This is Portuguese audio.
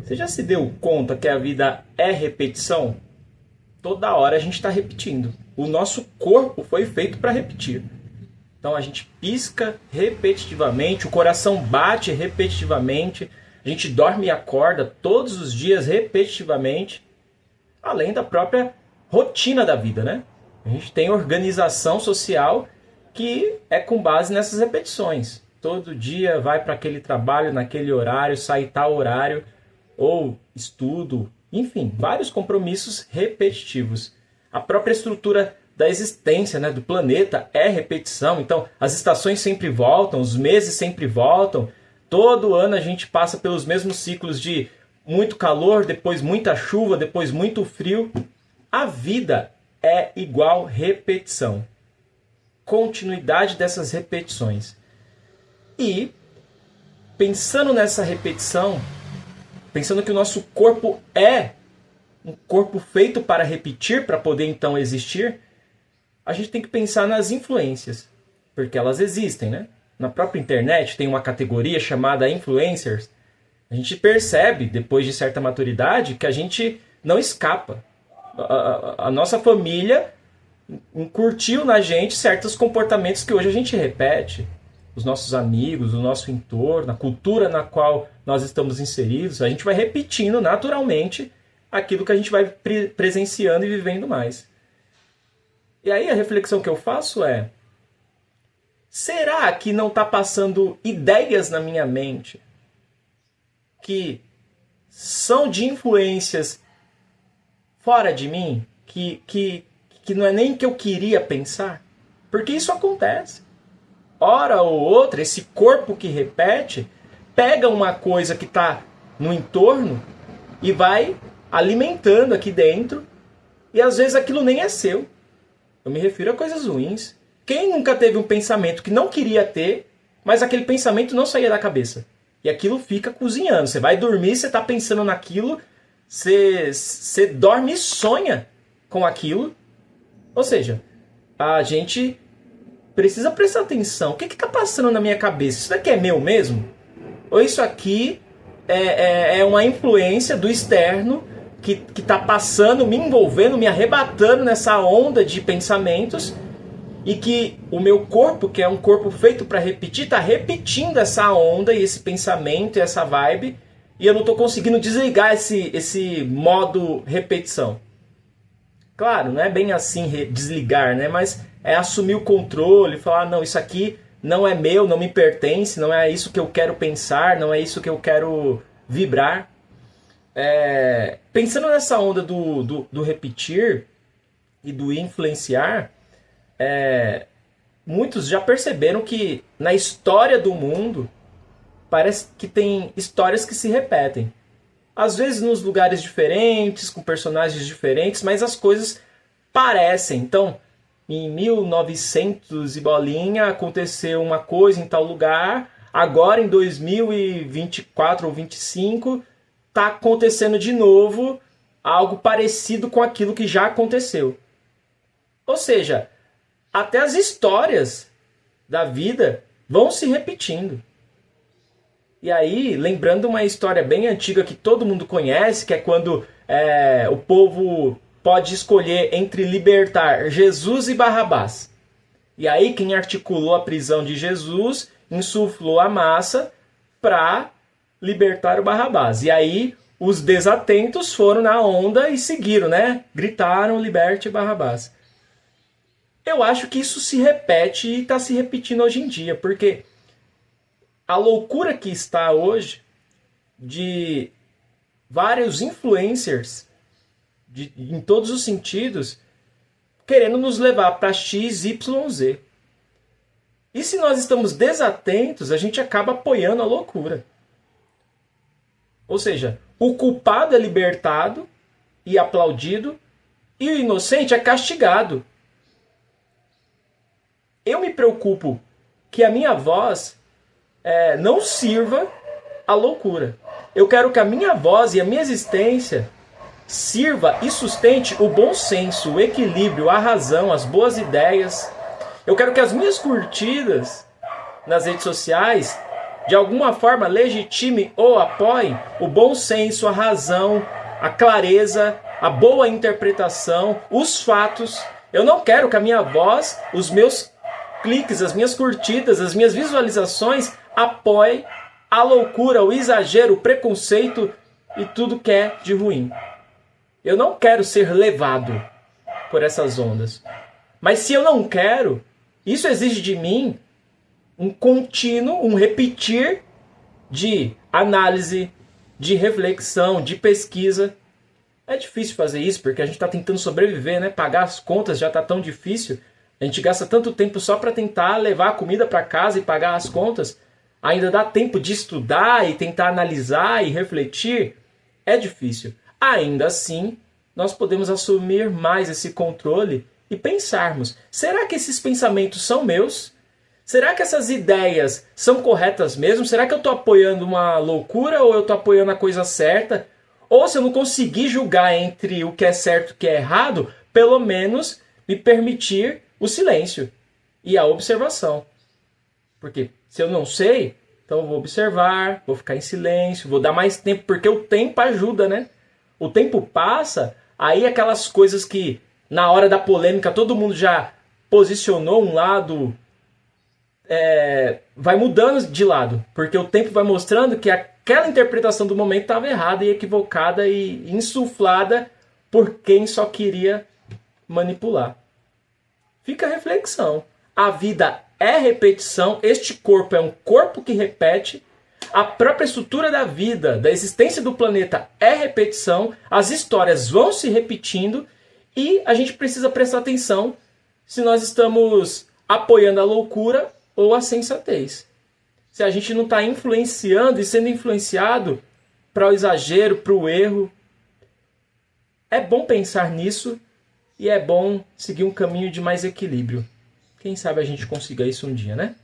Você já se deu conta que a vida é repetição? Toda hora a gente está repetindo. O nosso corpo foi feito para repetir. Então a gente pisca repetitivamente, o coração bate repetitivamente, a gente dorme e acorda todos os dias repetitivamente, além da própria rotina da vida, né? A gente tem organização social que é com base nessas repetições. Todo dia vai para aquele trabalho, naquele horário, sai tal horário, ou estudo, enfim, vários compromissos repetitivos. A própria estrutura da existência, né, do planeta é repetição. Então, as estações sempre voltam, os meses sempre voltam. Todo ano a gente passa pelos mesmos ciclos de muito calor, depois muita chuva, depois muito frio. A vida é igual repetição. Continuidade dessas repetições. E, pensando nessa repetição, pensando que o nosso corpo é um corpo feito para repetir, para poder então existir, a gente tem que pensar nas influências, porque elas existem, né? Na própria internet tem uma categoria chamada influencers. A gente percebe, depois de certa maturidade, que a gente não escapa. A nossa família incurtiu na gente certos comportamentos que hoje a gente repete. Os nossos amigos, o nosso entorno, a cultura na qual nós estamos inseridos, a gente vai repetindo naturalmente aquilo que a gente vai presenciando e vivendo mais. E aí a reflexão que eu faço é: será que não está passando ideias na minha mente que são de influências fora de mim, que não é nem que eu queria pensar? Porque isso acontece. Hora ou outra, esse corpo que repete pega uma coisa que está no entorno e vai alimentando aqui dentro, e às vezes aquilo nem é seu. Eu me refiro a coisas ruins. Quem nunca teve um pensamento que não queria ter, mas aquele pensamento não saía da cabeça? E aquilo fica cozinhando. Você vai dormir, você está pensando naquilo, você dorme e sonha com aquilo. Ou seja, a gente precisa prestar atenção. O que está passando na minha cabeça? Isso daqui é meu mesmo? Ou isso aqui é uma influência do externo que está passando, me envolvendo, me arrebatando nessa onda de pensamentos, e que o meu corpo, que é um corpo feito para repetir, está repetindo essa onda e esse pensamento e essa vibe, e eu não estou conseguindo desligar esse modo repetição. Claro, não é bem assim desligar, né? Mas é assumir o controle, falar: não, isso aqui não é meu, não me pertence, não é isso que eu quero pensar, não é isso que eu quero vibrar. Pensando nessa onda do repetir e do influenciar, muitos já perceberam que na história do mundo parece que tem histórias que se repetem. Às vezes nos lugares diferentes, com personagens diferentes, mas as coisas parecem. Então, em 1900 e bolinha aconteceu uma coisa em tal lugar, agora em 2024 ou 2025 está acontecendo de novo algo parecido com aquilo que já aconteceu. Ou seja, até as histórias da vida vão se repetindo. E aí, lembrando uma história bem antiga que todo mundo conhece, que é quando o povo pode escolher entre libertar Jesus e Barrabás. E aí quem articulou a prisão de Jesus insuflou a massa para libertar o Barrabás. E aí os desatentos foram na onda e seguiram, né? Gritaram: liberte Barrabás. Eu acho que isso se repete e está se repetindo hoje em dia, porque a loucura que está hoje de vários influencers em todos os sentidos querendo nos levar para X, Y, Z. E se nós estamos desatentos, a gente acaba apoiando a loucura. Ou seja, o culpado é libertado e aplaudido, e o inocente é castigado. Eu me preocupo que a minha voz não sirva à loucura. Eu quero que a minha voz e a minha existência sirva e sustente o bom senso, o equilíbrio, a razão, as boas ideias. Eu quero que as minhas curtidas nas redes sociais de alguma forma legitime ou apoie o bom senso, a razão, a clareza, a boa interpretação, os fatos. Eu não quero que a minha voz, os meus cliques, as minhas curtidas, as minhas visualizações apoiem a loucura, o exagero, o preconceito e tudo que é de ruim. Eu não quero ser levado por essas ondas. Mas se eu não quero, isso exige de mim um contínuo, um repetir de análise, de reflexão, de pesquisa. É difícil fazer isso porque a gente está tentando sobreviver, né? Pagar as contas já está tão difícil. A gente gasta tanto tempo só para tentar levar a comida para casa e pagar as contas. Ainda dá tempo de estudar e tentar analisar e refletir. É difícil. Ainda assim, nós podemos assumir mais esse controle e pensarmos: será que esses pensamentos são meus? Será que essas ideias são corretas mesmo? Será que eu estou apoiando uma loucura ou eu estou apoiando a coisa certa? Ou se eu não conseguir julgar entre o que é certo e o que é errado, pelo menos me permitir o silêncio e a observação. Porque se eu não sei, então eu vou observar, vou ficar em silêncio, vou dar mais tempo, porque o tempo ajuda, né? O tempo passa, aí aquelas coisas que na hora da polêmica todo mundo já posicionou um lado, vai mudando de lado, porque o tempo vai mostrando que aquela interpretação do momento estava errada e equivocada e insuflada por quem só queria manipular. Fica a reflexão. A vida é repetição, este corpo é um corpo que repete, a própria estrutura da vida, da existência do planeta é repetição, as histórias vão se repetindo e a gente precisa prestar atenção se nós estamos apoiando a loucura ou a sensatez. Se a gente não está influenciando e sendo influenciado para o exagero, para o erro. É bom pensar nisso e é bom seguir um caminho de mais equilíbrio. Quem sabe a gente consiga isso um dia, né?